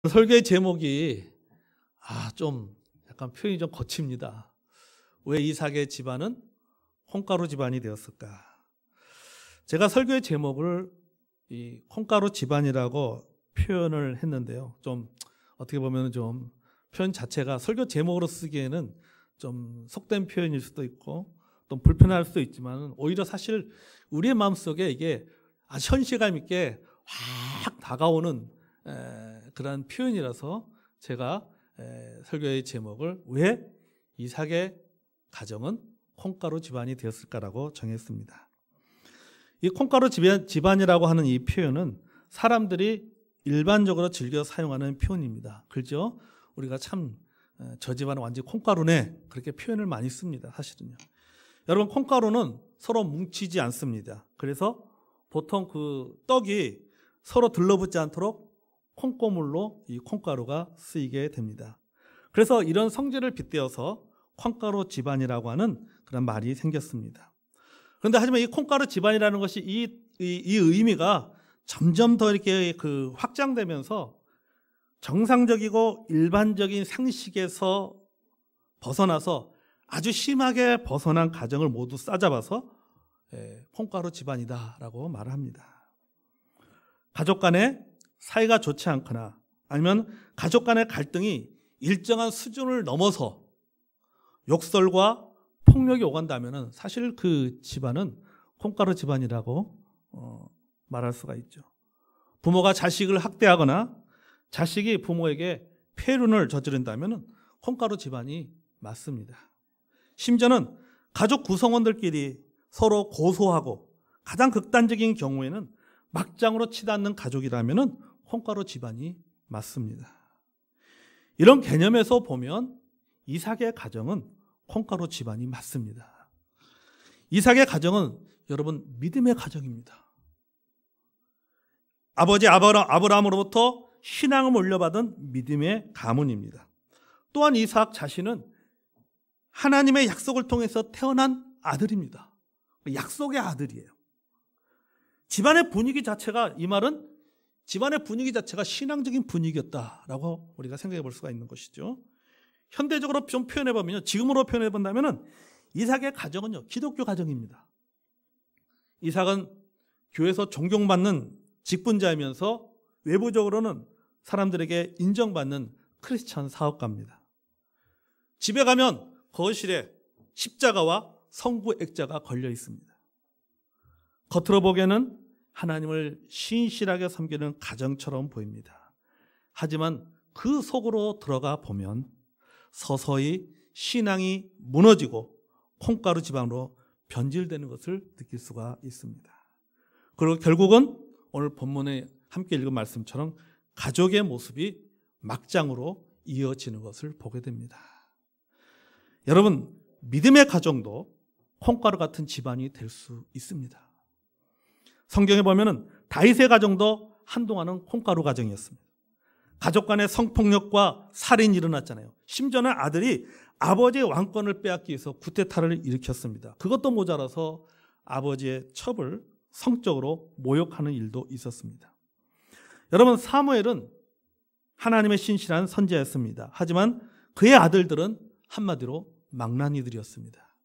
설교의 제목이 좀 약간 표현이 좀 거칩니다. 왜 이삭의 집안은 콩가루 집안이 되었을까? 제가 설교의 제목을 이 콩가루 집안이라고 표현을 했는데요. 좀 어떻게 보면 좀 표현 자체가 설교 제목으로 쓰기에는 좀 속된 표현일 수도 있고 또 불편할 수도 있지만 오히려 사실 우리의 마음속에 이게 아주 현실감 있게 확 다가오는 그런 표현이라서 제가 설교의 제목을 왜 이삭의 가정은 콩가루 집안이 되었을까라고 정했습니다. 이 콩가루 집안이라고 하는 이 표현은 사람들이 일반적으로 즐겨 사용하는 표현입니다. 그렇죠? 우리가 참 저 집안은 완전히 콩가루네 그렇게 표현을 많이 씁니다. 사실은요. 여러분 콩가루는 서로 뭉치지 않습니다. 그래서 보통 그 떡이 서로 들러붙지 않도록 콩고물로 이 콩가루가 쓰이게 됩니다. 그래서 이런 성질을 빗대어서 콩가루 집안이라고 하는 그런 말이 생겼습니다. 그런데 하지만 이 콩가루 집안이라는 것이 이 의미가 점점 더 이렇게 확장되면서 정상적이고 일반적인 상식에서 벗어나서 아주 심하게 벗어난 가정을 모두 싸잡아서 콩가루 집안이다라고 말을 합니다. 가족 간에 사이가 좋지 않거나 아니면 가족 간의 갈등이 일정한 수준을 넘어서 욕설과 폭력이 오간다면 사실 그 집안은 콩가루 집안이라고 말할 수가 있죠. 부모가 자식을 학대하거나 자식이 부모에게 폐륜을 저지른다면 콩가루 집안이 맞습니다. 심지어는 가족 구성원들끼리 서로 고소하고 가장 극단적인 경우에는 막장으로 치닫는 가족이라면 콩가루 집안이 맞습니다. 이런 개념에서 보면 이삭의 가정은 콩가루 집안이 맞습니다. 이삭의 가정은 여러분 믿음의 가정입니다. 아버지 아브라함으로부터 신앙을 물려받은 믿음의 가문입니다. 또한 이삭 자신은 하나님의 약속을 통해서 태어난 아들입니다. 약속의 아들이에요. 집안의 분위기 자체가 이 말은 집안의 분위기 자체가 신앙적인 분위기였다라고 우리가 생각해 볼 수가 있는 것이죠. 현대적으로 좀 표현해 보면요. 지금으로 표현해 본다면은 이삭의 가정은요. 기독교 가정입니다. 이삭은 교회에서 존경받는 직분자이면서 외부적으로는 사람들에게 인정받는 크리스천 사업가입니다. 집에 가면 거실에 십자가와 성부 액자가 걸려 있습니다. 겉으로 보기에는 하나님을 신실하게 섬기는 가정처럼 보입니다. 하지만 그 속으로 들어가 보면 서서히 신앙이 무너지고 콩가루 집안으로 변질되는 것을 느낄 수가 있습니다. 그리고 결국은 오늘 본문에 함께 읽은 말씀처럼 가족의 모습이 막장으로 이어지는 것을 보게 됩니다. 여러분, 믿음의 가정도 콩가루 같은 집안이 될 수 있습니다. 성경에 보면은 다윗의 가정도 한동안은 콩가루 가정이었습니다. 가족 간의 성폭력과 살인이 일어났잖아요. 심지어는 아들이 아버지의 왕권을 빼앗기 위해서 쿠데타를 일으켰습니다. 그것도 모자라서 아버지의 첩을 성적으로 모욕하는 일도 있었습니다. 여러분, 사무엘은 하나님의 신실한 선지자였습니다. 하지만 그의 아들들은 한마디로 망나니들이었습니다.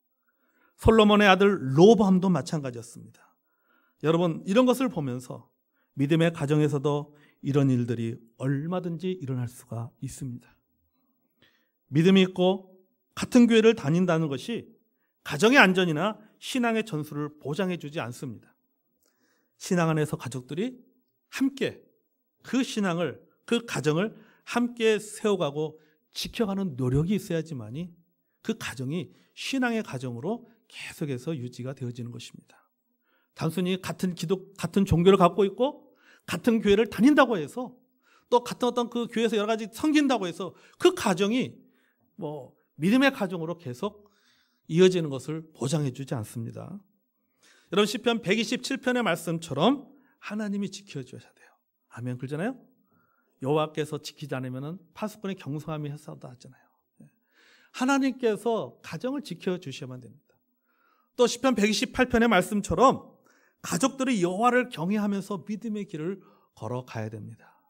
솔로몬의 아들 로보암도 마찬가지였습니다. 여러분, 이런 것을 보면서 믿음의 가정에서도 이런 일들이 얼마든지 일어날 수가 있습니다. 믿음이 있고 같은 교회를 다닌다는 것이 가정의 안전이나 신앙의 전술을 보장해 주지 않습니다. 신앙 안에서 가족들이 함께 그 신앙을, 그 가정을 함께 세워가고 지켜가는 노력이 있어야지만이 그 가정이 신앙의 가정으로 계속해서 유지가 되어지는 것입니다. 단순히 같은 종교를 갖고 있고 같은 교회를 다닌다고 해서 또 같은 어떤 그 교회에서 여러 가지 섬긴다고 해서 그 가정이 믿음의 가정으로 계속 이어지는 것을 보장해 주지 않습니다. 여러분 시편 127편의 말씀처럼 하나님이 지켜줘야 돼요. 아멘. 그러잖아요. 여호와께서 지키지 않으면 파수꾼의 경성함이 했사오다 하잖아요. 하나님께서 가정을 지켜주셔야만 됩니다. 또 시편 128편의 말씀처럼 가족들이 여호와를 경외하면서 믿음의 길을 걸어가야 됩니다.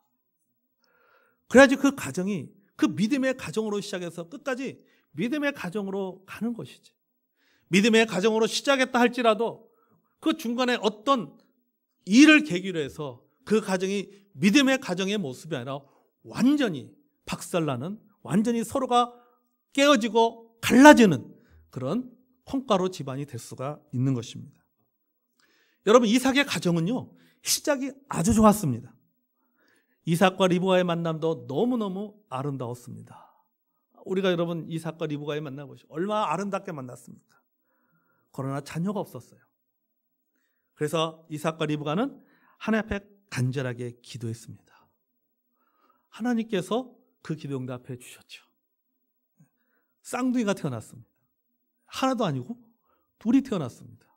그래야지 그 가정이 그 믿음의 가정으로 시작해서 끝까지 믿음의 가정으로 가는 것이지. 믿음의 가정으로 시작했다 할지라도 그 중간에 어떤 일을 계기로 해서 그 가정이 믿음의 가정의 모습이 아니라 완전히 박살나는, 완전히 서로가 깨어지고 갈라지는 그런 콩가루 집안이 될 수가 있는 것입니다. 여러분, 이삭의 가정은요, 시작이 아주 좋았습니다. 이삭과 리브가의 만남도 너무너무 아름다웠습니다. 우리가 여러분 이삭과 리브가의 만나 보시죠. 얼마나 아름답게 만났습니까? 그러나 자녀가 없었어요. 그래서 이삭과 리브가는 하나님 앞에 간절하게 기도했습니다. 하나님께서 그 기도 응답해 주셨죠. 쌍둥이가 태어났습니다. 하나도 아니고 둘이 태어났습니다.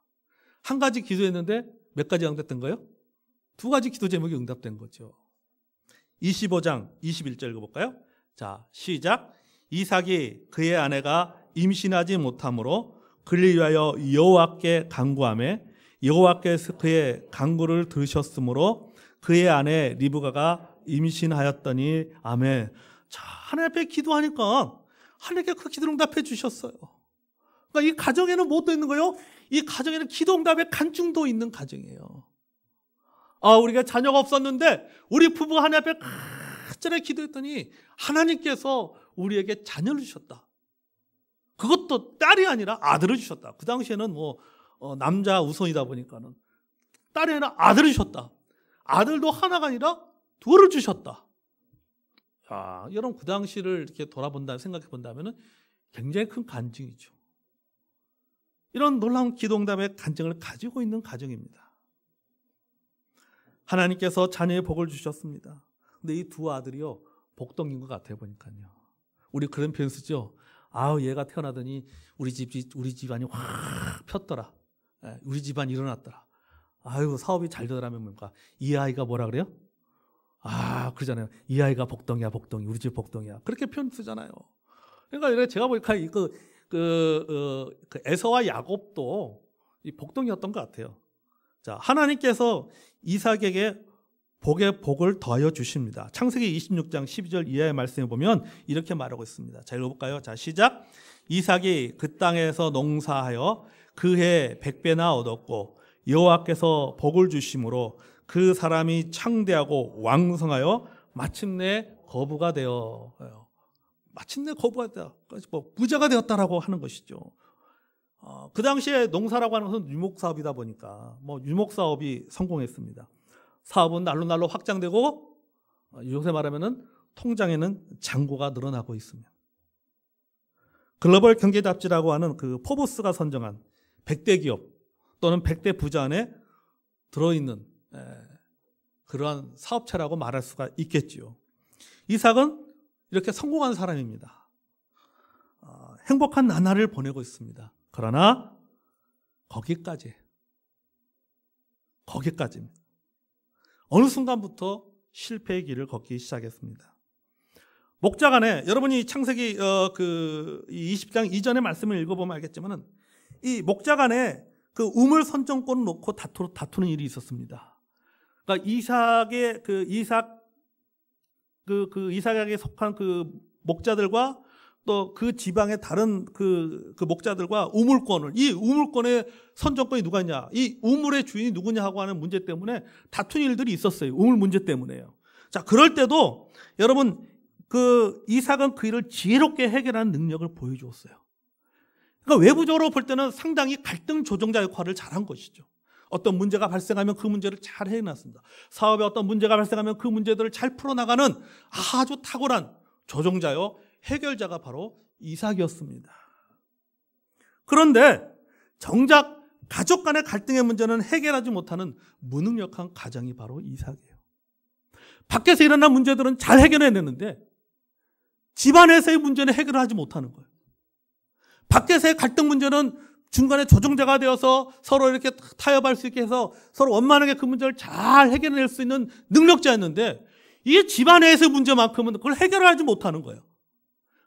한 가지 기도했는데 몇 가지 응답된 거예요? 두 가지 기도 제목이 응답된 거죠. 25장 21절 읽어볼까요? 자, 시작. 이삭이 그의 아내가 임신하지 못하므로 그를 위하여 여호와께 간구하며 여호와께서 그의 간구를 들으셨으므로 그의 아내 리브가가 임신하였더니 아멘. 자, 하나님 앞에 기도하니까 하나님께 그 기도를 응답해 주셨어요. 그러니까 이 가정에는 무엇도 있는 거예요? 이 가정에는 기도 응답의 간증도 있는 가정이에요. 우리가 자녀가 없었는데 우리 부부가 하나님 앞에 간절하게 기도했더니 하나님께서 우리에게 자녀를 주셨다. 그것도 딸이 아니라 아들을 주셨다. 그 당시에는 남자 우선이다 보니까는 딸이 아니라 아들을 주셨다. 아들도 하나가 아니라 둘을 주셨다. 자, 여러분 그 당시를 이렇게 돌아본다 생각해 본다면은 굉장히 큰 간증이죠. 이런 놀라운 기도응답의 간증을 가지고 있는 가정입니다. 하나님께서 자녀의 복을 주셨습니다. 근데 이 두 아들이요, 복덩인 것 같아요, 보니까요. 우리 그런 표현 쓰죠. 얘가 태어나더니 우리 집안이 확 폈더라. 우리 집안 일어났더라. 사업이 잘 되더라면 뭡니까? 이 아이가 뭐라 그래요? 그러잖아요. 이 아이가 복덩이야, 복덩이. 우리 집 복덩이야. 그렇게 표현 쓰잖아요. 그러니까 제가 보니까 에서와 야곱도 이 복덩이였던 것 같아요. 자, 하나님께서 이삭에게 복의 복을 더하여 주십니다. 창세기 26장 12절 이하의 말씀에 보면 이렇게 말하고 있습니다. 자, 읽어볼까요? 자, 시작. 이삭이 그 땅에서 농사하여 그 해 100배나 얻었고 여호와께서 복을 주심으로 그 사람이 창대하고 왕성하여 마침내 거부가 되어 부자가 되었다라고 하는 것이죠. 그 당시에 농사라고 하는 것은 유목사업이다 보니까 유목사업이 성공했습니다. 사업은 날로 확장되고 요새 말하면은 통장에는 잔고가 늘어나고 있습니다. 글로벌 경제 잡지라고 하는 그 포브스가 선정한 100대 기업 또는 100대 부자 안에 들어있는 그러한 사업체라고 말할 수가 있겠지요. 이삭은 이렇게 성공한 사람입니다. 행복한 나날을 보내고 있습니다. 그러나 거기까지입니다. 어느 순간부터 실패의 길을 걷기 시작했습니다. 목자간에 여러분이 창세기 20장 이전의 말씀을 읽어보면 알겠지만은 이 목자간에 그 우물 선정권을 놓고 다투는 일이 있었습니다. 그러니까 이삭에게 속한 그 목자들과 또 그 지방의 다른 그 목자들과 이 우물권의 선정권이 누가 있냐, 이 우물의 주인이 누구냐 하고 하는 문제 때문에 다투는 일들이 있었어요. 우물 문제 때문에요. 자, 그럴 때도 여러분 이삭은 그 일을 지혜롭게 해결하는 능력을 보여주었어요. 그러니까 외부적으로 볼 때는 상당히 갈등 조정자 역할을 잘한 것이죠. 어떤 문제가 발생하면 그 문제를 잘 해놨습니다. 사업에 어떤 문제가 발생하면 그 문제들을 잘 풀어나가는 아주 탁월한 조정자요, 해결자가 바로 이삭이었습니다. 그런데 정작 가족 간의 갈등의 문제는 해결하지 못하는 무능력한 가정이 바로 이삭이에요. 밖에서 일어난 문제들은 잘 해결해내는데 집안에서의 문제는 해결하지 못하는 거예요. 밖에서의 갈등 문제는 중간에 조정자가 되어서 서로 이렇게 타협할 수 있게 해서 서로 원만하게 그 문제를 잘 해결해낼 수 있는 능력자였는데 이게 집안에서의 문제만큼은 그걸 해결하지 못하는 거예요.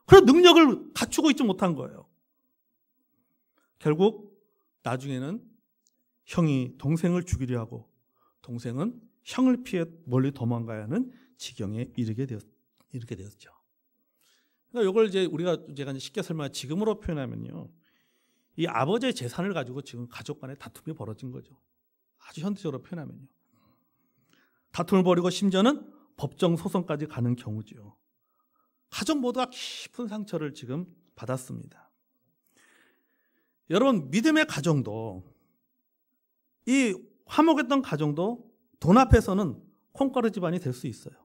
그런 능력을 갖추고 있지 못한 거예요. 결국 나중에는 형이 동생을 죽이려 하고 동생은 형을 피해 멀리 도망가야 하는 지경에 이르게 이렇게 되었죠. 그러니까 이걸 이제 제가 이제 쉽게 설명, 지금으로 표현하면요, 이 아버지의 재산을 가지고 지금 가족 간의 다툼이 벌어진 거죠. 아주 현대적으로 표현하면요. 다툼을 벌이고 심지어는 법정 소송까지 가는 경우죠. 가족 모두가 깊은 상처를 지금 받았습니다. 여러분, 믿음의 가정도, 이 화목했던 가정도 돈 앞에서는 콩가루 집안이 될 수 있어요.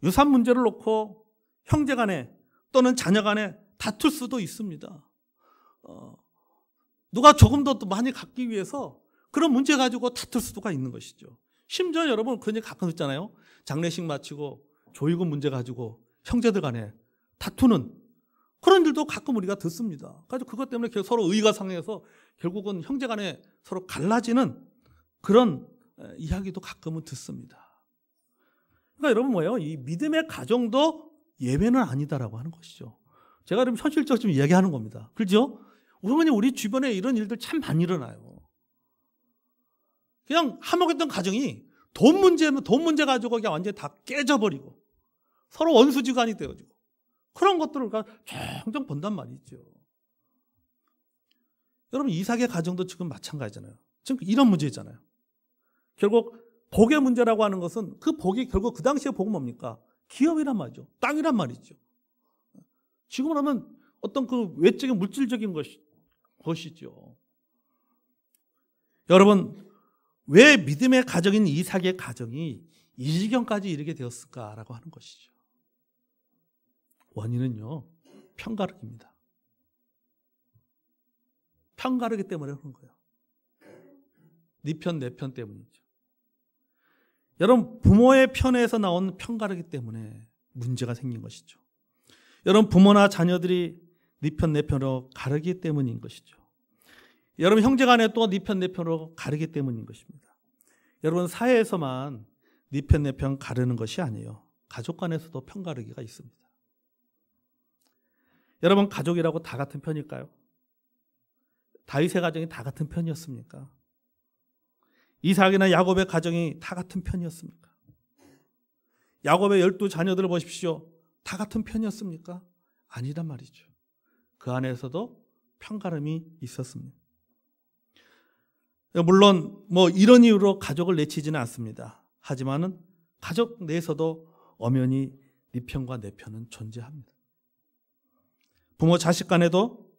유산 문제를 놓고 형제 간에 또는 자녀 간에 다툴 수도 있습니다. 누가 조금 더 많이 갖기 위해서 그런 문제 가지고 다툴 수가 있는 것이죠. 심지어 여러분 그런 얘기 가끔 듣잖아요. 장례식 마치고 조이금 문제 가지고 형제들 간에 다투는 그런 일도 가끔 우리가 듣습니다. 그래서 그것 때문에 서로 의가 상해서 결국은 형제 간에 서로 갈라지는 그런 이야기도 가끔은 듣습니다. 그러니까 여러분 뭐예요? 이 믿음의 가정도 예외는 아니다라고 하는 것이죠. 제가 그럼 현실적으로 좀 이야기하는 겁니다. 그렇죠? 우리 주변에 이런 일들 참 많이 일어나요. 그냥 화목했던 가정이 돈 문제 가지고 그냥 완전히 다 깨져버리고 서로 원수지간이 되어지고 그런 것들을 우리가 종종 본단 말이죠. 여러분, 이삭의 가정도 지금 마찬가지잖아요. 지금 이런 문제잖아요. 결국 복의 문제라고 하는 것은 그 복이 결국 그 당시에 복은 뭡니까? 기업이란 말이죠. 땅이란 말이죠. 지금은 하면 어떤 그 외적인 물질적인 것이죠. 여러분, 왜 믿음의 가정인 이삭의 가정이 이 지경까지 이르게 되었을까라고 하는 것이죠. 원인은요, 편가르기입니다. 편가르기 때문에 그런 거예요. 네 편, 내 편 때문이죠. 여러분, 부모의 편에서 나온 편가르기 때문에 문제가 생긴 것이죠. 여러분, 부모나 자녀들이 네 편, 내 편으로 가르기 때문인 것이죠. 여러분, 형제 간에 또 네 편, 내 편으로 가르기 때문인 것입니다. 여러분, 사회에서만 네 편, 내 편 가르는 것이 아니에요. 가족 간에서도 편 가르기가 있습니다. 여러분, 가족이라고 다 같은 편일까요? 다윗의 가정이 다 같은 편이었습니까? 이삭이나 야곱의 가정이 다 같은 편이었습니까? 야곱의 12자녀들을 보십시오. 다 같은 편이었습니까? 아니란 말이죠. 그 안에서도 편가름이 있었습니다. 물론 이런 이유로 가족을 내치지는 않습니다. 하지만은 가족 내에서도 엄연히 네 편과 내 편은 존재합니다. 부모 자식 간에도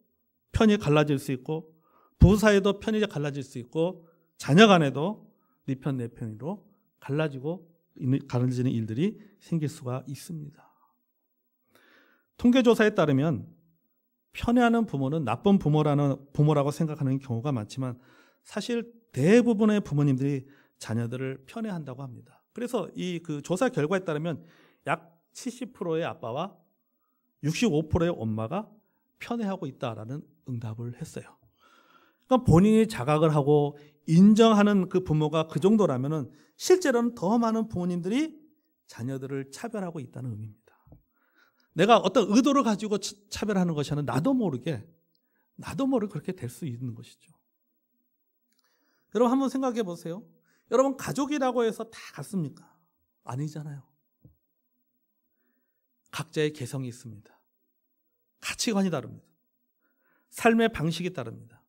편이 갈라질 수 있고 부부 사이에도 편이 갈라질 수 있고 자녀 간에도 네 편, 내 편으로 갈라지는 일들이 생길 수가 있습니다. 통계조사에 따르면 편애하는 부모는 나쁜 부모라고 생각하는 경우가 많지만 사실 대부분의 부모님들이 자녀들을 편애한다고 합니다. 그래서 그 조사 결과에 따르면 약 70%의 아빠와 65%의 엄마가 편애하고 있다라는 응답을 했어요. 그러니까 본인이 자각을 하고 인정하는 그 부모가 그 정도라면은 실제로는 더 많은 부모님들이 자녀들을 차별하고 있다는 의미입니다. 내가 어떤 의도를 가지고 차별하는 것이 아니라 나도 모르게 그렇게 될 수 있는 것이죠. 여러분, 한번 생각해 보세요. 여러분, 가족이라고 해서 다 같습니까? 아니잖아요. 각자의 개성이 있습니다. 가치관이 다릅니다. 삶의 방식이 다릅니다.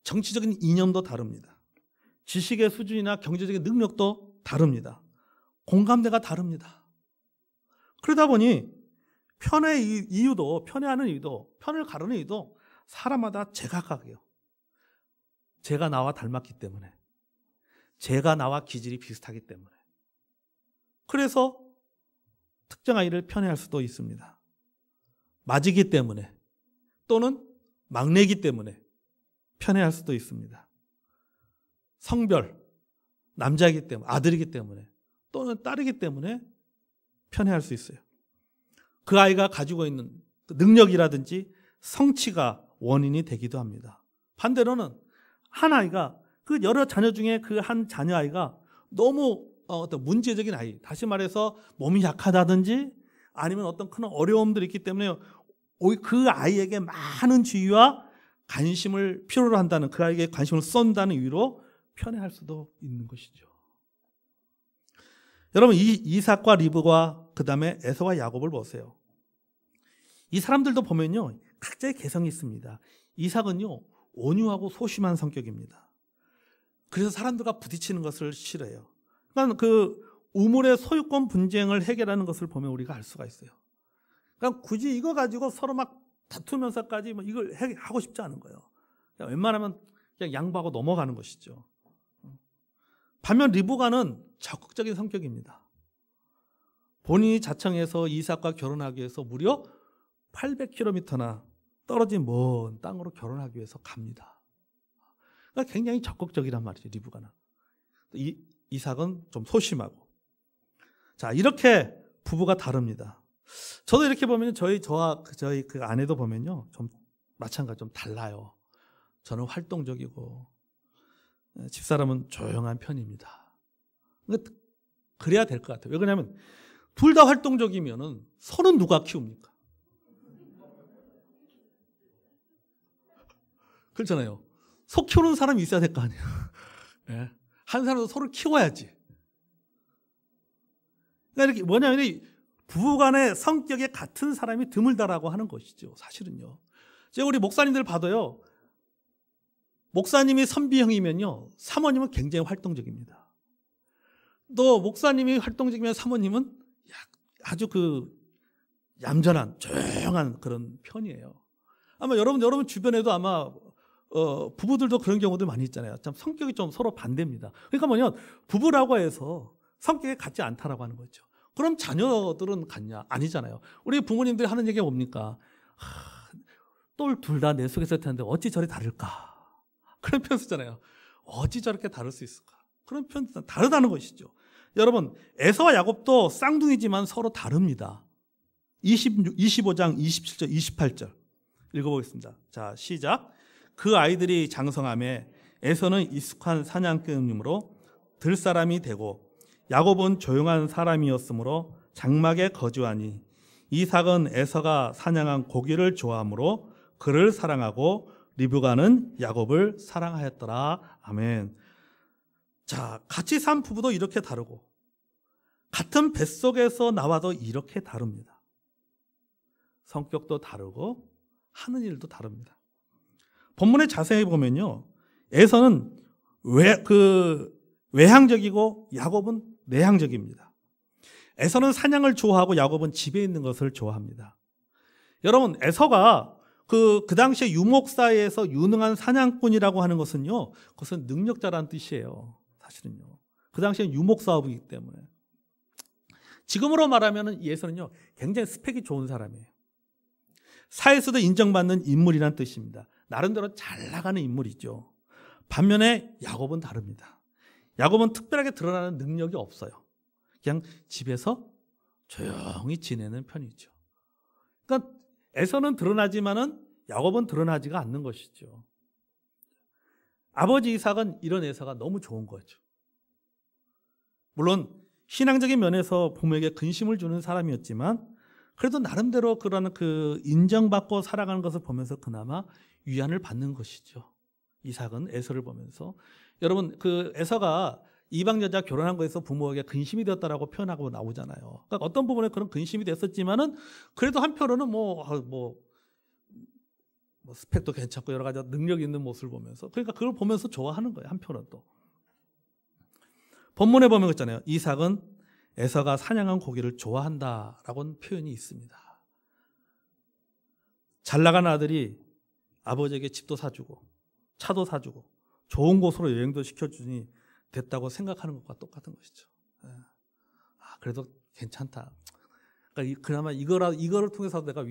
정치적인 이념도 다릅니다. 지식의 수준이나 경제적인 능력도 다릅니다. 공감대가 다릅니다. 그러다 보니 편애하는 이유도, 편을 가르는 이유도 사람마다 제각각이에요. 제가 나와 닮았기 때문에, 제가 나와 기질이 비슷하기 때문에, 그래서 특정 아이를 편애할 수도 있습니다. 맞이기 때문에 또는 막내이기 때문에 편애할 수도 있습니다. 성별, 남자이기 때문에, 아들이기 때문에 또는 딸이기 때문에 편애할 수 있어요. 그 아이가 가지고 있는 능력이라든지 성취가 원인이 되기도 합니다. 반대로는 한 아이가 그 여러 자녀 중에 그 한 자녀 아이가 너무 어떤 문제적인 아이, 다시 말해서 몸이 약하다든지 아니면 어떤 큰 어려움들이 있기 때문에 그 아이에게 많은 주의와 관심을 필요로 한다는, 그 아이에게 관심을 쏜다는 이유로 편애할 수도 있는 것이죠. 여러분, 이삭과 리브가 그 다음에 에서와 야곱을 보세요. 이 사람들도 보면요, 각자의 개성이 있습니다. 이삭은요, 온유하고 소심한 성격입니다. 그래서 사람들과 부딪히는 것을 싫어해요. 그러니까 그 우물의 소유권 분쟁을 해결하는 것을 보면 우리가 알 수가 있어요. 그러니까 굳이 이거 가지고 서로 막 다투면서까지 뭐 이걸 하고 싶지 않은 거예요. 그냥 웬만하면 그냥 양보하고 넘어가는 것이죠. 반면 리브가는 적극적인 성격입니다. 본인이 자청해서 이삭과 결혼하기 위해서 무려 800km나 떨어진 먼 땅으로 결혼하기 위해서 갑니다. 그러니까 굉장히 적극적이란 말이죠, 리브가는. 이삭은 좀 소심하고. 자, 이렇게 부부가 다릅니다. 저도 이렇게 보면 저와 저희 그 아내도 보면요, 좀 마찬가지 좀 달라요. 저는 활동적이고 집사람은 조용한 편입니다. 그래야 될 것 같아요. 왜 그러냐면 둘 다 활동적이면은 서로 누가 키웁니까? 그렇잖아요. 속 키우는 사람이 있어야 될 거 아니에요. 네. 한 사람도 서로 키워야지. 그러니까 이렇게 뭐냐면 부부간의 성격이 같은 사람이 드물다라고 하는 것이죠. 사실은요. 제가 우리 목사님들 봐도요. 목사님이 선비형이면요, 사모님은 굉장히 활동적입니다. 또 목사님이 활동적이면 사모님은 아주 그 얌전한 조용한 그런 편이에요. 아마 여러분 주변에도 아마 부부들도 그런 경우도 많이 있잖아요. 참 성격이 좀 서로 반대입니다. 그러니까 뭐냐, 부부라고 해서 성격이 같지 않다라고 하는 거죠. 그럼 자녀들은 같냐? 아니잖아요. 우리 부모님들이 하는 얘기가 뭡니까? 똘 둘 다 내 속에 있을 텐데 어찌 저리 다를까? 그런 표현 쓰잖아요. 어찌 저렇게 다를 수 있을까? 그런 표현 다르다는 것이죠. 여러분, 에서와 야곱도 쌍둥이지만 서로 다릅니다. 25장 27절 28절 읽어보겠습니다. 자, 시작. 그 아이들이 장성함에 에서는 익숙한 사냥꾼이므로 들사람이 되고 야곱은 조용한 사람이었으므로 장막에 거주하니 이삭은 에서가 사냥한 고기를 좋아하므로 그를 사랑하고 리브가는 야곱을 사랑하였더라. 아멘. 자, 같이 산 부부도 이렇게 다르고 같은 뱃속에서 나와도 이렇게 다릅니다. 성격도 다르고 하는 일도 다릅니다. 본문에 자세히 보면요, 에서는 외향적이고 야곱은 내향적입니다. 에서는 사냥을 좋아하고 야곱은 집에 있는 것을 좋아합니다. 여러분, 에서가 그 당시에 유목사회에서 유능한 사냥꾼이라고 하는 것은요, 그것은 능력자라는 뜻이에요. 사실은요. 그 당시엔 유목사업이기 때문에. 지금으로 말하면 에서는요, 굉장히 스펙이 좋은 사람이에요. 사회에서도 인정받는 인물이라는 뜻입니다. 나름대로 잘 나가는 인물이죠. 반면에 야곱은 다릅니다. 야곱은 특별하게 드러나는 능력이 없어요. 그냥 집에서 조용히 지내는 편이죠. 그러니까 에서는 드러나지만은 야곱은 드러나지가 않는 것이죠. 아버지 이삭은 이런 에서가 너무 좋은 거죠. 물론 신앙적인 면에서 부모에게 근심을 주는 사람이었지만 그래도 나름대로 그런 그 인정받고 살아가는 것을 보면서 그나마 위안을 받는 것이죠. 이삭은 에서를 보면서. 여러분, 그 에서가 이방 여자 결혼한 거에서 부모에게 근심이 되었다라고 표현하고 나오잖아요. 그러니까 어떤 부분에 그런 근심이 됐었지만은 그래도 한편으로는 뭐 스펙도 괜찮고 여러 가지 능력 있는 모습을 보면서, 그러니까 그걸 보면서 좋아하는 거예요. 한편으로는 또. 본문에 보면 있잖아요. 이삭은 에서가 사냥한 고기를 좋아한다라고 표현이 있습니다. 잘 나간 아들이 아버지에게 집도 사주고 차도 사주고 좋은 곳으로 여행도 시켜주니 됐다고 생각하는 것과 똑같은 것이죠. 그래도 괜찮다. 그러니까 그나마 이거를 통해서 내가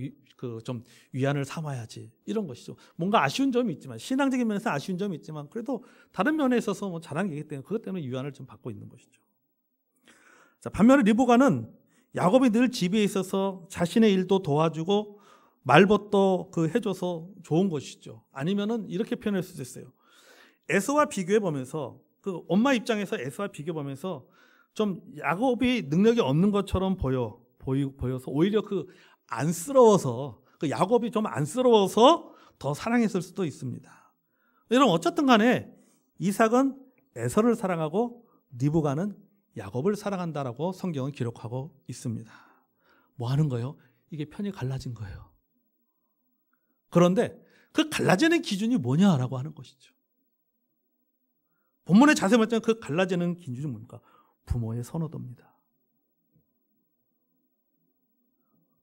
좀 위안을 삼아야지, 이런 것이죠. 뭔가 아쉬운 점이 있지만, 신앙적인 면에서 아쉬운 점이 있지만 그래도 다른 면에 있어서 뭐 잘한 게 있기 때문에 그것 때문에 위안을 좀 받고 있는 것이죠. 자, 반면에 리브가는 야곱이 늘 집에 있어서 자신의 일도 도와주고 말벗도 해줘서 좋은 것이죠. 아니면은 이렇게 표현할 수도 있어요. 에서와 비교해 보면서, 그 엄마 입장에서 에서와 비교해 보면서 좀 야곱이 능력이 없는 것처럼 보여서 오히려 안쓰러워서, 야곱이 좀 안쓰러워서 더 사랑했을 수도 있습니다. 여러분, 어쨌든 간에 이삭은 에서를 사랑하고 리브가는 야곱을 사랑한다라고 성경은 기록하고 있습니다. 뭐 하는 거예요? 이게 편이 갈라진 거예요. 그런데 그 갈라지는 기준이 뭐냐라고 하는 것이죠. 본문에 자세히 말하자면 그 갈라지는 기준이 뭡니까? 부모의 선호도입니다.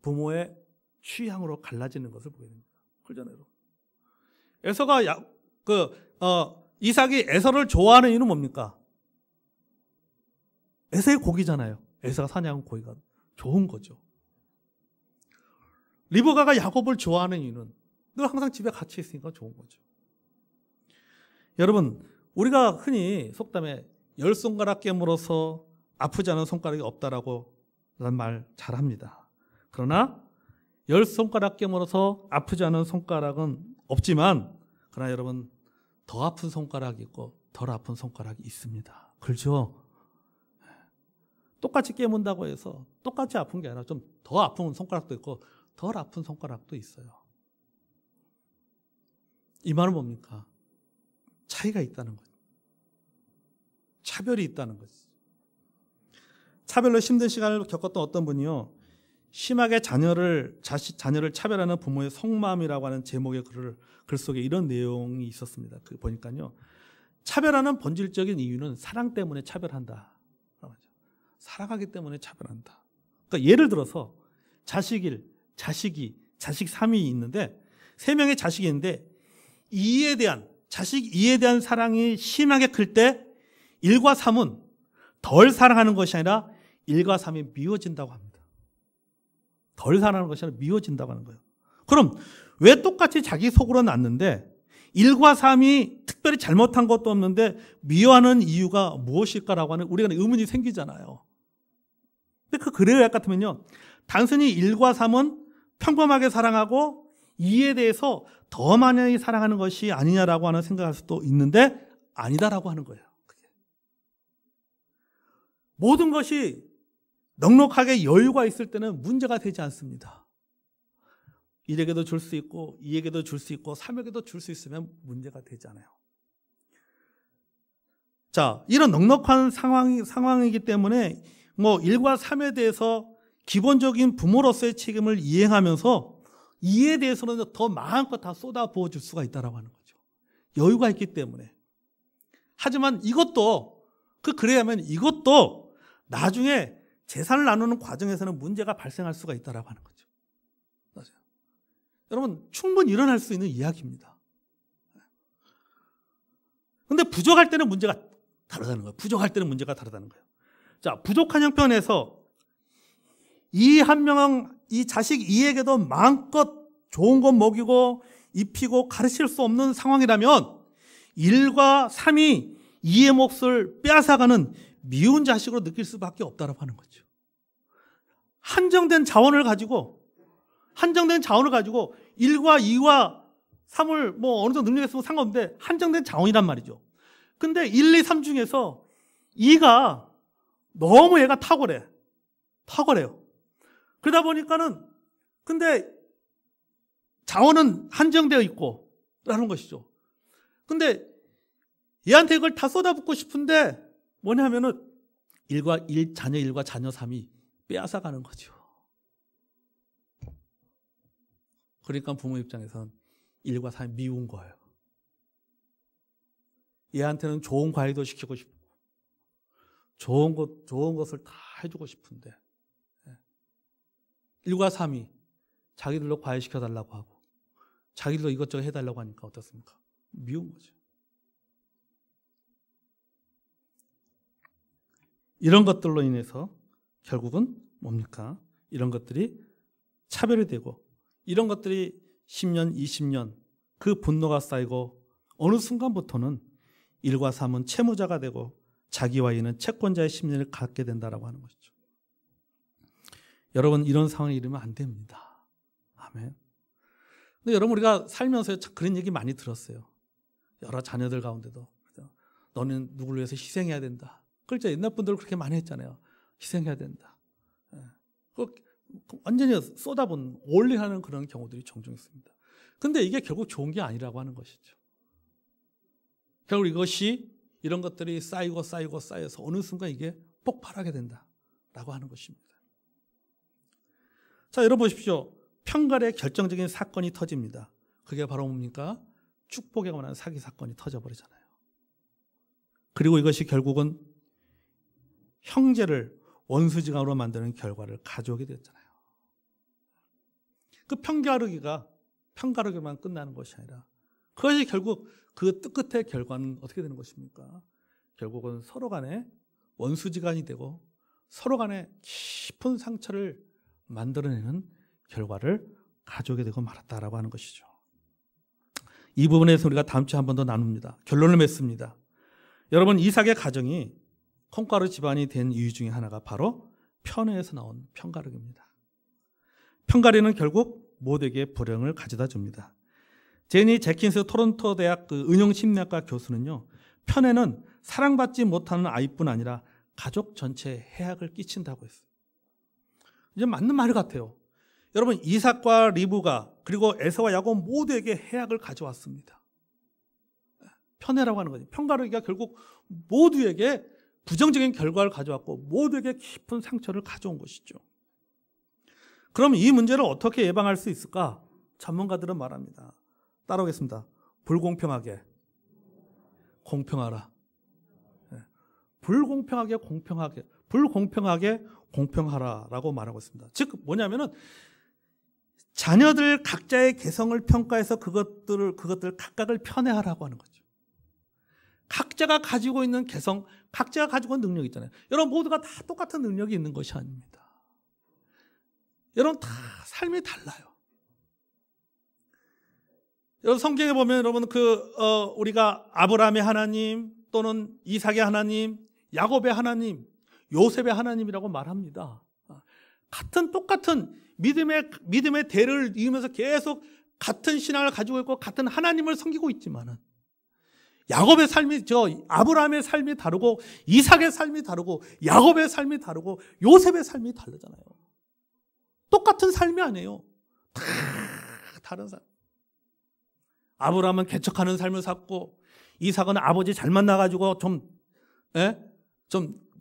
부모의 취향으로 갈라지는 것을 보게 됩니다. 그러잖아요. 에서가 이삭이 에서를 좋아하는 이유는 뭡니까? 에서의 고기잖아요. 에서가 사냥한 고기가 좋은 거죠. 리브가가 야곱을 좋아하는 이유는 늘 항상 집에 같이 있으니까 좋은 거죠. 여러분, 우리가 흔히 속담에 10손가락 깨물어서 아프지 않은 손가락이 없다라고 라는 말 잘합니다. 그러나 10손가락 깨물어서 아프지 않은 손가락은 없지만, 그러나 여러분, 더 아픈 손가락이 있고 덜 아픈 손가락이 있습니다. 그렇죠? 똑같이 깨문다고 해서 똑같이 아픈 게 아니라 좀 더 아픈 손가락도 있고 덜 아픈 손가락도 있어요. 이 말은 뭡니까? 차이가 있다는 거죠. 차별이 있다는 거죠. 차별로 힘든 시간을 겪었던 어떤 분이요, 심하게 자녀를 차별하는 부모의 속마음이라고 하는 제목의 글 속에 이런 내용이 있었습니다. 그 보니까요, 차별하는 본질적인 이유는 사랑 때문에 차별한다. 사랑하기 때문에 차별한다. 그러니까 예를 들어서 자식 1, 자식 2, 자식 3이 있는데 3명의 자식이 있는데 자식 2에 대한 사랑이 심하게 클 때 1과 3은 덜 사랑하는 것이 아니라 1과 3이 미워진다고 합니다. 덜 사랑하는 것이 아니라 미워진다고 하는 거예요. 그럼 왜 똑같이 자기 속으로 났는데 1과 3이 특별히 잘못한 것도 없는데 미워하는 이유가 무엇일까라고 하는 우리가 의문이 생기잖아요. 근데 그 그래요 같으면요, 단순히 1과 3은 평범하게 사랑하고 2에 대해서 더 많이 사랑하는 것이 아니냐라고 하는 생각할 수도 있는데 아니다라고 하는 거예요. 모든 것이 넉넉하게 여유가 있을 때는 문제가 되지 않습니다. 1에게도 줄 수 있고 2에게도 줄 수 있고 3에게도 줄 수 있으면 문제가 되지 않아요. 자, 이런 넉넉한 상황이기 때문에 1과 3에 대해서 기본적인 부모로서의 책임을 이행하면서 2에 대해서는 더 마음껏 다 쏟아부어 줄 수가 있다고 하는 거죠. 여유가 있기 때문에. 하지만 이것도 그래야면 이것도 나중에 재산을 나누는 과정에서는 문제가 발생할 수가 있다고 하는 거죠. 맞아요. 여러분, 충분히 일어날 수 있는 이야기입니다. 그런데 부족할 때는 문제가 다르다는 거예요. 부족할 때는 문제가 다르다는 거예요. 자, 부족한 형편에서 이 자식 2에게도 마음껏 좋은 것 먹이고 입히고 가르칠 수 없는 상황이라면 1과 3이 2의 몫을 빼앗아가는 미운 자식으로 느낄 수밖에 없다고 하는 거죠. 한정된 자원을 가지고 1과 2와 3을 어느 정도 능력이 있으면 상관없는데 한정된 자원이란 말이죠. 근데 1, 2, 3 중에서 2가 너무 얘가 탁월해요. 그러다 보니까는 근데 자원은 한정되어 있고 라는 것이죠. 근데 얘한테 이걸 다 쏟아붓고 싶은데 뭐냐면은 자녀 1과 자녀 3이 빼앗아가는 거죠. 그러니까 부모 입장에서는 1과 3이 미운 거예요. 얘한테는 좋은 과외도 시키고 싶고 좋은 것을 다 해주고 싶은데 1과 3이 자기들로 과외시켜달라고 하고 자기들도 이것저것 해달라고 하니까 어떻습니까? 미운 거죠. 이런 것들로 인해서 결국은 뭡니까? 이런 것들이 차별이 되고 이런 것들이 10년, 20년 그 분노가 쌓이고 어느 순간부터는 1과 3은 채무자가 되고 자기와 이는 채권자의 심리를 갖게 된다라고 하는 것이죠. 여러분, 이런 상황에 이르면 안 됩니다. 아멘. 근데 여러분, 우리가 살면서 그런 얘기 많이 들었어요. 여러 자녀들 가운데도 너는 누구를 위해서 희생해야 된다. 그렇죠. 옛날 분들 그렇게 많이 했잖아요. 희생해야 된다. 완전히 쏟아붓는 올리하는 그런 경우들이 종종 있습니다. 근데 이게 결국 좋은 게 아니라고 하는 것이죠. 결국 이런 것들이 쌓여서 어느 순간 이게 폭발하게 된다라고 하는 것입니다. 자, 여러분 보십시오. 편갈의 결정적인 사건이 터집니다. 그게 바로 뭡니까? 축복에 관한 사기 사건이 터져버리잖아요. 그리고 이것이 결국은 형제를 원수지간으로 만드는 결과를 가져오게 됐잖아요. 그 편가르기만 끝나는 것이 아니라 그것이 결국 그 끝의 결과는 어떻게 되는 것입니까? 결국은 서로 간에 원수지간이 되고 서로 간에 깊은 상처를 만들어내는 결과를 가져오게 되고 말았다라고 하는 것이죠. 이 부분에서 우리가 다음 주에 한 번 더 나눕니다. 결론을 맺습니다. 여러분, 이삭의 가정이 콩가루 집안이 된 이유 중에 하나가 바로 편에서 나온 편가르기입니다. 편가르기는 결국 모두에게 불행을 가져다 줍니다. 제니 제킨스 토론토 대학 그 은용심리학과 교수는요, 편에는 사랑받지 못하는 아이뿐 아니라 가족 전체에 해악을 끼친다고 했어요. 이제 맞는 말 같아요. 여러분, 이삭과 리브가 그리고 에서와 야곱 모두에게 해악을 가져왔습니다. 편애라고 하는 거죠. 편가르기가 결국 모두에게 부정적인 결과를 가져왔고 모두에게 깊은 상처를 가져온 것이죠. 그럼 이 문제를 어떻게 예방할 수 있을까? 전문가들은 말합니다. 따라오겠습니다. 불공평하게 공평하라. 불공평하게 공평하게, 불공평하게 공평하라라고 말하고 있습니다. 즉 뭐냐면은 자녀들 각자의 개성을 평가해서 그것들 각각을 편애하라고 하는 거죠. 각자가 가지고 있는 개성, 각자가 가지고 있는 능력이 있잖아요. 여러분 모두가 다 똑같은 능력이 있는 것이 아닙니다. 여러분 다 삶이 달라요. 여러분 성경에 보면 여러분 우리가 아브라함의 하나님 또는 이삭의 하나님, 야곱의 하나님, 요셉의 하나님이라고 말합니다. 똑같은 믿음의 대를 이으면서 계속 같은 신앙을 가지고 있고 같은 하나님을 섬기고 있지만은 야곱의 삶이 아브라함의 삶이 다르고 이삭의 삶이 다르고 야곱의 삶이 다르고 요셉의 삶이 다르잖아요. 똑같은 삶이 아니에요. 다 다른 삶. 아브라함은 개척하는 삶을 샀고 이삭은 아버지 잘 만나가지고 좀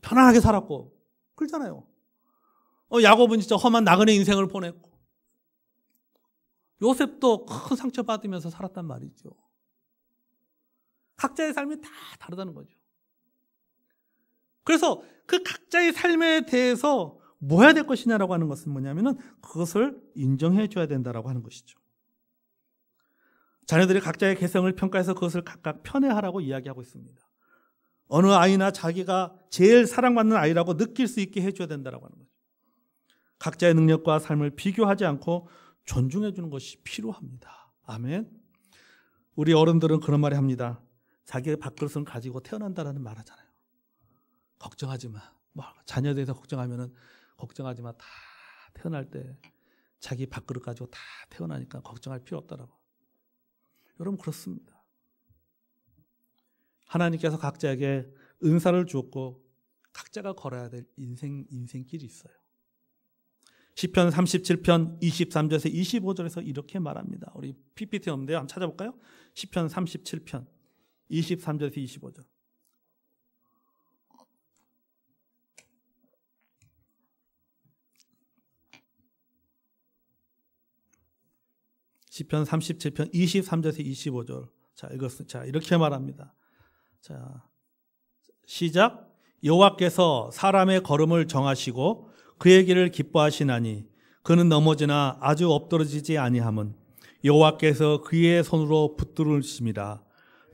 편안하게 살았고 그렇잖아요. 야곱은 진짜 험한 나그네 인생을 보냈고 요셉도 큰 상처 받으면서 살았단 말이죠. 각자의 삶이 다 다르다는 거죠. 그래서 그 각자의 삶에 대해서 뭐 해야 될 것이냐라고 하는 것은 뭐냐면은 그것을 인정해 줘야 된다라고 하는 것이죠. 자녀들이 각자의 개성을 평가해서 그것을 각각 편애하라고 이야기하고 있습니다. 어느 아이나 자기가 제일 사랑받는 아이라고 느낄 수 있게 해줘야 된다라고 하는 거죠. 각자의 능력과 삶을 비교하지 않고 존중해 주는 것이 필요합니다. 아멘. 우리 어른들은 그런 말을 합니다. 자기의 밥그릇은 가지고 태어난다라는 말 하잖아요. 걱정하지 마. 자녀에 대해서 걱정하면은 걱정하지 마. 다 태어날 때 자기 밥그릇 가지고 다 태어나니까 걱정할 필요 없다라고. 여러분 그렇습니다. 하나님께서 각자에게 은사를 주었고 각자가 걸어야 될 인생길이 있어요. 시편 37편 23절에서 25절에서 이렇게 말합니다. 우리 PPT 없는데요. 한번 찾아볼까요? 시편 37편 23절에서 25절. 시편 37편 23절에서 25절. 자, 이것은 이렇게 말합니다. 자, 시작. 여호와께서 사람의 걸음을 정하시고 그의 길을 기뻐하시나니 그는 넘어지나 아주 엎드러지지 아니함은 여호와께서 그의 손으로 붙들으심이라.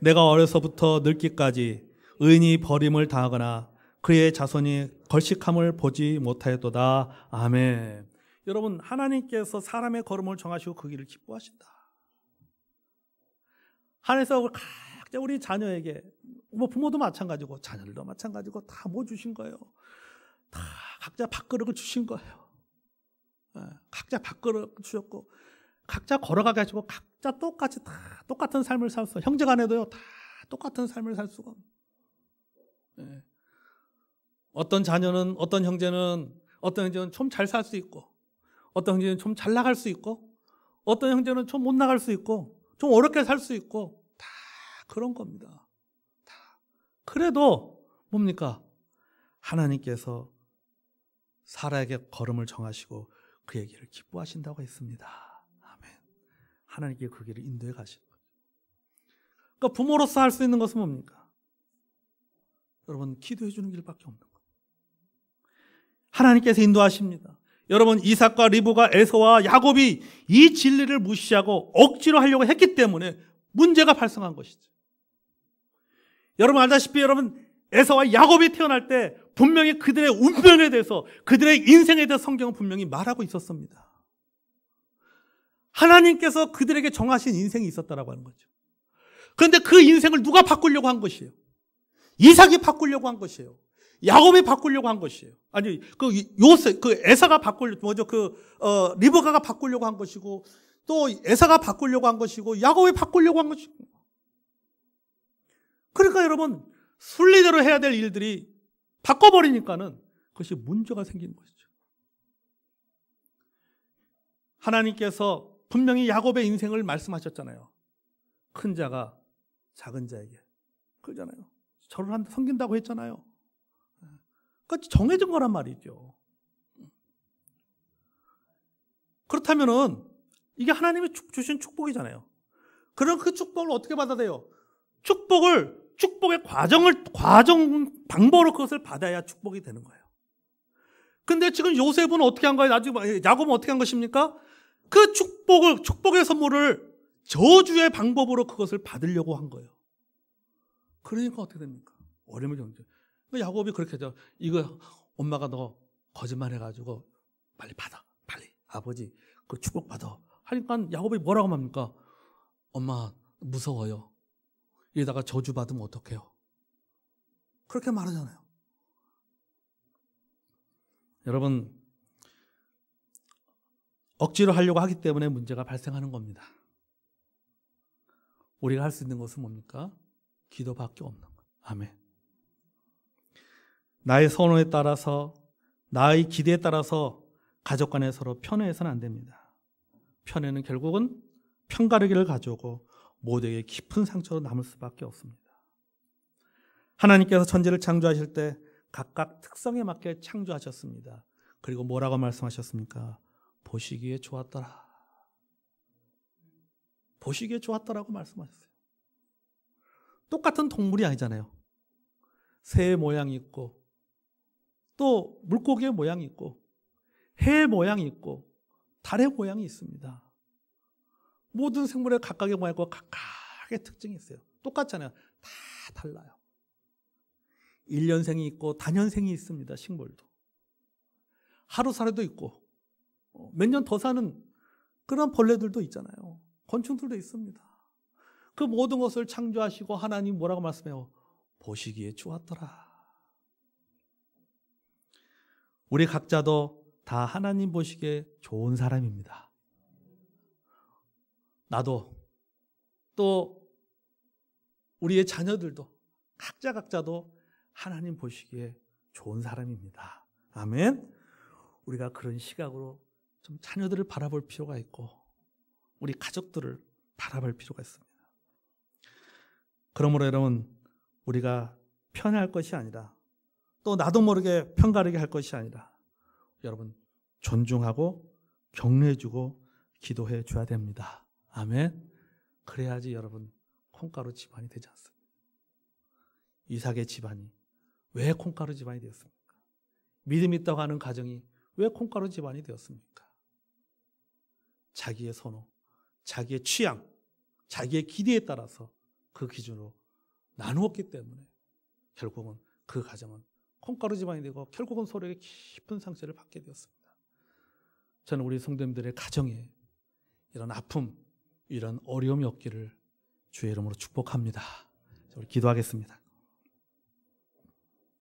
내가 어려서부터 늙기까지 의인이 버림을 당하거나 그의 자손이 걸식함을 보지 못하였도다. 아멘. 여러분 하나님께서 사람의 걸음을 정하시고 그 길을 기뻐하신다. 하나님께서 각자 우리 자녀에게 부모도 마찬가지고 자녀들도 마찬가지고 다 뭐 주신 거예요. 다 각자 밥그릇을 주신 거예요. 각자 밥그릇 주셨고 각자 걸어가게 하시고 각자 똑같이 다 똑같은 삶을 살수 형제간에도요 다 똑같은 삶을 살 수가 없어요. 어떤 자녀는 어떤 형제는 좀 잘 살 수 있고 어떤 형제는 좀 잘 나갈 수 있고 어떤 형제는 좀 못 나갈 수 있고 좀 어렵게 살 수 있고 다 그런 겁니다. 다. 그래도 뭡니까? 하나님께서 사라에게 걸음을 정하시고 그 얘기를 기뻐하신다고 했습니다. 아멘. 하나님께 그 길을 인도해 가신 거예요. 그러니까 부모로서 할 수 있는 것은 뭡니까? 여러분, 기도해 주는 길밖에 없는 거예요. 하나님께서 인도하십니다. 여러분, 이삭과 리브가 에서와 야곱이 이 진리를 무시하고 억지로 하려고 했기 때문에 문제가 발생한 것이죠. 여러분 알다시피 여러분, 에서와 야곱이 태어날 때 분명히 그들의 운명에 대해서, 그들의 인생에 대해서 성경은 분명히 말하고 있었습니다. 하나님께서 그들에게 정하신 인생이 있었다라고 하는 거죠. 그런데 그 인생을 누가 바꾸려고 한 것이에요? 이삭이 바꾸려고 한 것이에요. 야곱이 바꾸려고 한 것이에요. 아니, 에사가 리브가가 바꾸려고 한 것이고, 또 에사가 바꾸려고 한 것이고, 야곱이 바꾸려고 한 것이고. 그러니까 여러분, 순리대로 해야 될 일들이 바꿔버리니까는 그것이 문제가 생기는 것이죠. 하나님께서 분명히 야곱의 인생을 말씀하셨잖아요. 큰 자가 작은 자에게, 그러잖아요. 저를 섬긴다고 했잖아요. 그러니까 정해진 거란 말이죠. 그렇다면은 이게 하나님이 주신 축복이잖아요. 그럼 그 축복을 어떻게 받아야 돼요? 축복의 과정 방법으로 그것을 받아야 축복이 되는 거예요. 근데 지금 요셉은 어떻게 한 거예요? 나중에 야곱은 어떻게 한 것입니까? 그 축복의 선물을 저주의 방법으로 그것을 받으려고 한 거예요. 그러니까 어떻게 됩니까? 어려움을 겪죠. 야곱이 그렇게 하죠. 이거 엄마가 너 거짓말 해가지고 빨리 받아. 빨리. 아버지 그 축복 받아. 하니까 야곱이 뭐라고 합니까? 엄마 무서워요. 이러다가 저주 받으면 어떡해요? 그렇게 말하잖아요. 여러분, 억지로 하려고 하기 때문에 문제가 발생하는 겁니다. 우리가 할 수 있는 것은 뭡니까? 기도밖에 없는 거예요. 아멘. 나의 선호에 따라서, 나의 기대에 따라서 가족 간에 서로 편애해서는 안 됩니다. 편애는 결국은 편가르기를 가져오고 모두에게 깊은 상처로 남을 수밖에 없습니다. 하나님께서 천지를 창조하실 때 각각 특성에 맞게 창조하셨습니다. 그리고 뭐라고 말씀하셨습니까? 보시기에 좋았더라. 보시기에 좋았더라고 말씀하셨어요. 똑같은 동물이 아니잖아요. 새의 모양이 있고, 또 물고기의 모양이 있고, 해의 모양이 있고, 달의 모양이 있습니다. 모든 생물의 각각의 모양과 각각의 특징이 있어요. 똑같잖아요. 다 달라요. 1년생이 있고 다년생이 있습니다. 식물도. 하루살이도 있고 몇 년 더 사는 그런 벌레들도 있잖아요. 곤충들도 있습니다. 그 모든 것을 창조하시고 하나님 뭐라고 말씀해요? 보시기에 좋았더라. 우리 각자도 다 하나님 보시기에 좋은 사람입니다. 나도 또 우리의 자녀들도 각자도 하나님 보시기에 좋은 사람입니다. 아멘. 우리가 그런 시각으로 좀 자녀들을 바라볼 필요가 있고 우리 가족들을 바라볼 필요가 있습니다. 그러므로 여러분, 우리가 편애할 것이 아니라 또 나도 모르게 편가르게 할 것이 아니라 여러분 존중하고 격려해주고 기도해 줘야 됩니다. 아멘. 그래야지 여러분 콩가루 집안이 되지 않습니까? 이삭의 집안이 왜 콩가루 집안이 되었습니까? 믿음이 있다고 하는 가정이 왜 콩가루 집안이 되었습니까? 자기의 선호, 자기의 취향, 자기의 기대에 따라서 그 기준으로 나누었기 때문에 결국은 그 가정은 콩가루 집안이 되고 결국은 서로에게 깊은 상처를 받게 되었습니다. 저는 우리 성도님들의 가정에 이런 아픔, 이런 어려움이 없기를 주의 이름으로 축복합니다. 우리 기도하겠습니다.